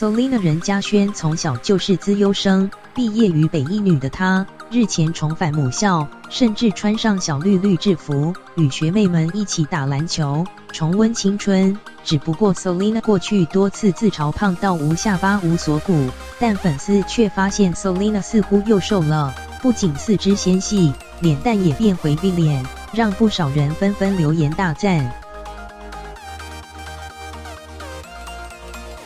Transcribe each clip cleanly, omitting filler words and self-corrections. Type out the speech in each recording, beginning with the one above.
Selina 人家轩从小就是资优生，毕业于北一女的她，日前重返母校，甚至穿上小绿绿制服，与学妹们一起打篮球，重温青春。只不过 Selina 过去多次自嘲胖到无下巴无锁骨，但粉丝却发现 Selina 似乎又瘦了，不仅四肢纤细，脸蛋也变回 V 脸，让不少人纷纷留言大赞。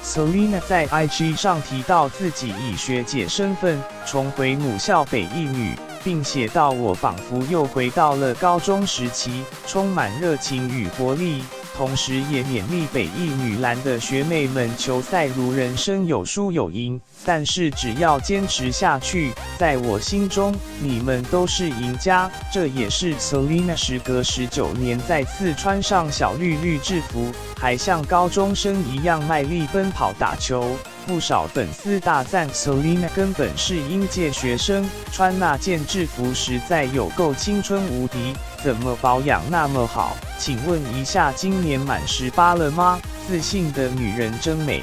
Selina 在 IG 上提到自己以学姐身份重回母校北一女，并写道：“我仿佛又回到了高中时期，充满热情与活力。”同时也勉励北一女篮的学妹们，球赛如人生有输有赢，但是只要坚持下去，在我心中你们都是赢家。这也是 Selina 时隔19年再次穿上小绿绿制服，还像高中生一样卖力奔跑打球。不少粉丝大赞 Selina 根本是应届学生，穿那件制服实在有够青春无敌，怎么保养那么好？请问一下，今年满18了吗？自信的女人真美。